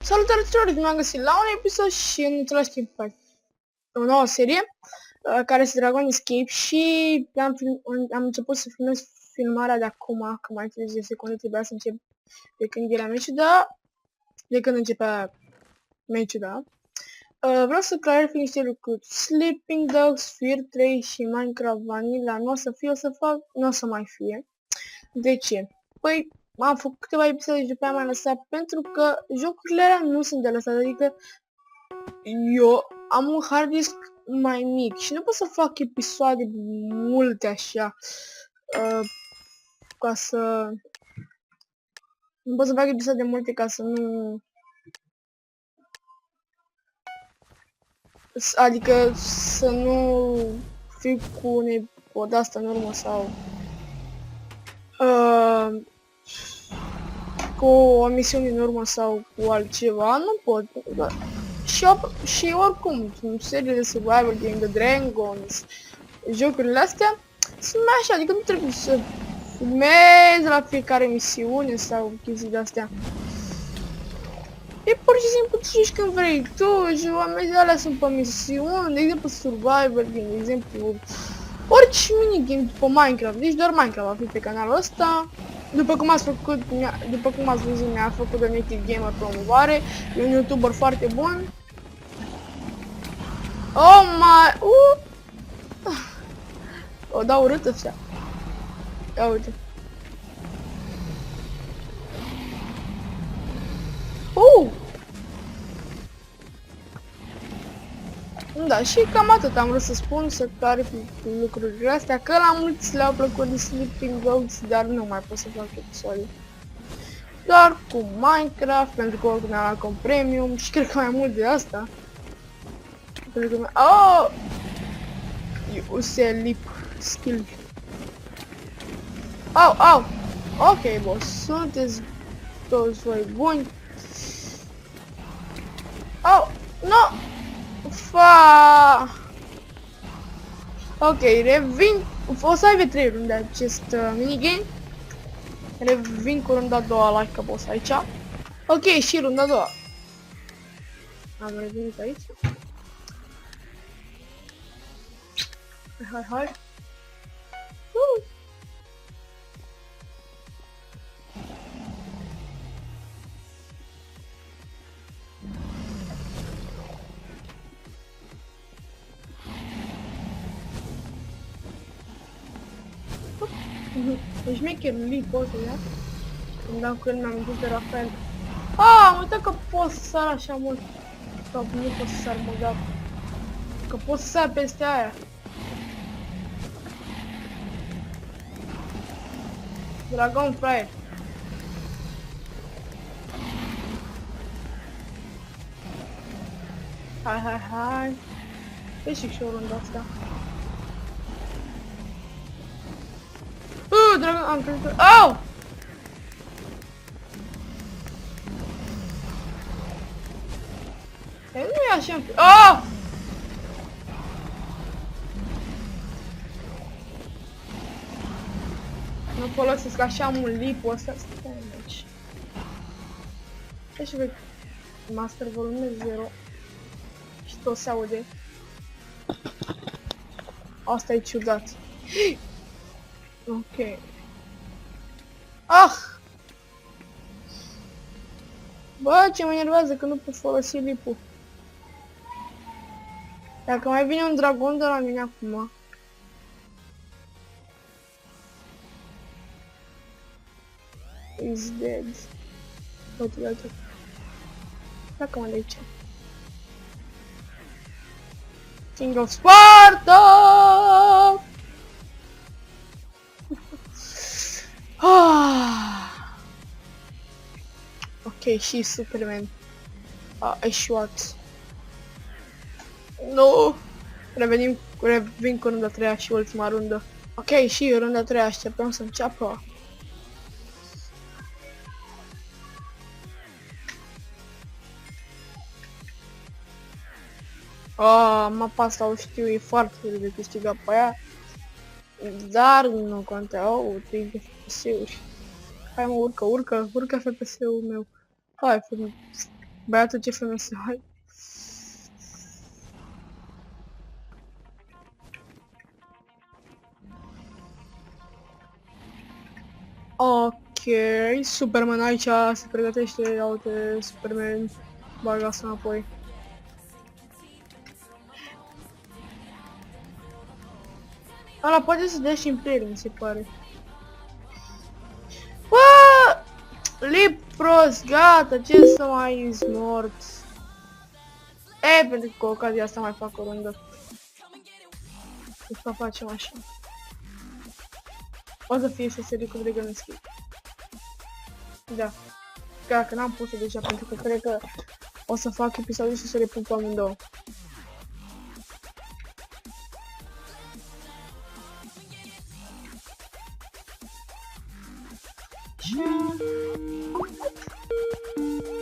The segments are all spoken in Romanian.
Salutare tuturor, m-am găsit la un episod și în același timp o nouă serie care este Dragon Escape și am început să filmez filmarea de acum, că mai 30 de secunde trebuia să încep de când era meciul, de când începea meciul, da. Vreau să clarific niște lucruri. Sleeping Dogs, Fear 3 și Minecraft Vanilla nu o să fie, nu o să mai fie. De ce? Păi, am făcut câteva episoade și după aia m-am lăsat pentru că jocurile alea nu sunt de lăsat, adică eu am un hard disk mai mic și nu pot să fac episoade multe așa, ca să... Nu pot să fac episoade multe ca să nu... Adică să nu fiu cu o de-asta în urmă sau... cu o misiune în urmă sau cu altceva, nu pot. Și oricum, seriile de survival game, de Dragons, jocurile astea, sunt mai așa, adică nu trebuie să filmezi la fiecare misiune sau chestii de-astea. E pur și simplu tu joci când vrei tu, și oamenii alea sunt pe misiuni, de exemplu survival game, de exemplu orice minigame după Minecraft, deci doar Minecraft va fi pe canalul ăsta. După cum ați văzut, mi-a făcut de Naked Gamer promovare, e un youtuber foarte bun. Oh my... O dau urât așa. Ia uite. Da, și cam atât am vrut să spun, să clarific lucrurile astea, că la mulți le-au plăcut de Sleeping Dogs, dar nu mai pot să fac episoade. Doar cu Minecraft, pentru că oricum mi-am luat un premium și cred că mai mult de asta. Pentru că oh! Use lip skill. Au! Ok, boss, sunteți toți voi buni. No! Fa. Ok, revin. O să aibă 3 runde acest minigame. Revin cu runda a doua, like a boss aici. Ok, și runda a doua. Am revenit aici. Hai. Deci șmecherul lipul ăsta, da? Îmi dau când mi-am amintit de Rafael. Am uitat că pot să sar așa mult. Sau nu pot să sar mult, dar... Că pot să sar peste aia. Dragon Fryer. Hai. Păi și o rundă asta. Dragon, am crezut. Au! Nu e așa. Nu folosesc așa mult lipul ăsta. Stai aici. Și vei master volume 0. Și tot se aude. Asta e ciudat. Ok. Bă, ce mă enervează că nu pot folosi lipul. Dacă mai vine un dragon de la mine acum. Is dead. Uite. Pleacă-mă de aici. King of Sparta! Ok, și Superman a eșuat. Nu! Revin cu runda 3 și ultima rundă. Ok, și runda 3 așteptăm să înceapă. Mapa asta o știu, e foarte greu de câștigat pe aia. Dar nu conteau 3 de FPS-uri. Hai mă, urcă FPS-ul meu. Hai, Băiatul ce femeie să ai. Ok, Superman aici se pregătește, ia uite, Superman, bagă asta înapoi. Ala poate să dea și în player, mi se pare. Bă! Lip prost, gata, ce să mai smort? E, pentru că cu ocazia asta mai fac o rundă. Deci facem așa. O să fie să se cu Dragon Escape. Da. Că n-am pus-o deja pentru că cred că o să fac episodul și să le pun pe amândouă.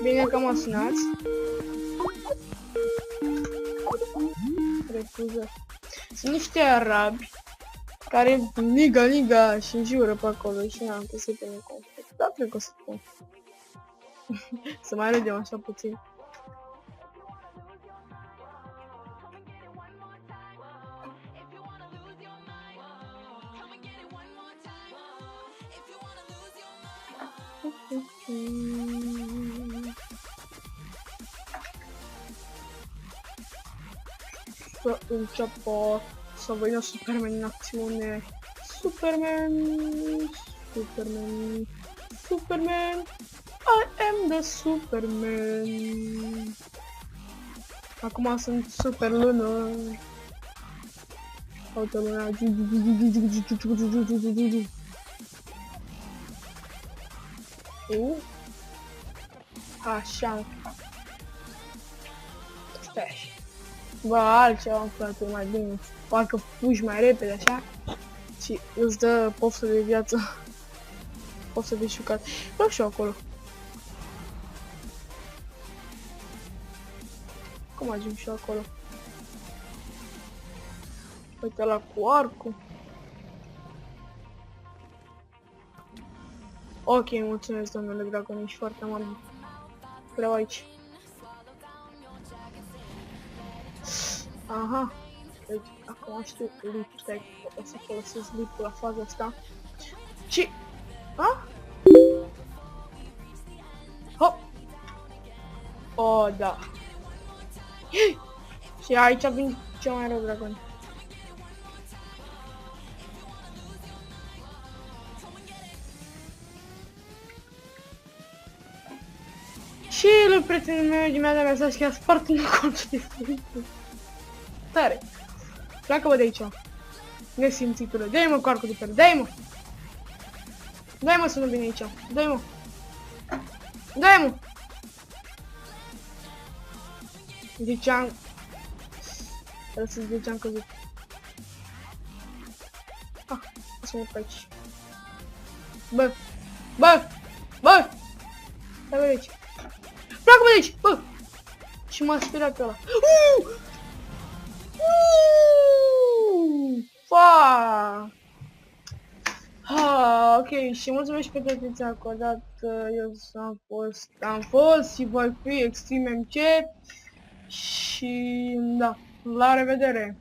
Bine că mă sunați. Refuză. Sunt niște arabi care niga și înjură pe acolo și n-am găsit pe conflict. Da, cred că o să pun. Să mai râdem așa puțin. Să înceapă să vină Superman în acțiune. Superman, I am the Superman. Acum sunt super lună. Uite luna. Așa. Stai. Bă, altceva îmi place mai bine. Parcă fugi mai repede așa și îți dă poftă de viață. Poftă de jucat. Vreau și eu acolo. Cum ajung și eu acolo? Uite la cu arcul. Ok, mulțumesc domnule Dragon, ești foarte amabil. Vreau aici. Aha. Deci, acum știu lip, stai, o să folosesc lipul la faza asta. Și... A? Hop! O, da. Și aici vin cel mai rău dragon. Și lui prietenul meu din mea mesaj că a spart un cont de Facebook. Tare. Pleacă-mă de aici. Nesimțitule. Dă-i mă cu arcul de per. Dă-i mă. Dă-i mă să nu vine aici. Dă-i mă. Dă-i mă. De ce am... Trebuie să-ți de ce am căzut. Ah, o să mă pe aici. Bă. Bă. Bă. Stai de aici. Pleacă-mă de aici. Bă. Și m-a speriat pe ăla. Fa! Ok, și mulțumesc pentru atenția acordată. Eu am fost și voi fi Extreme MC și da, la revedere!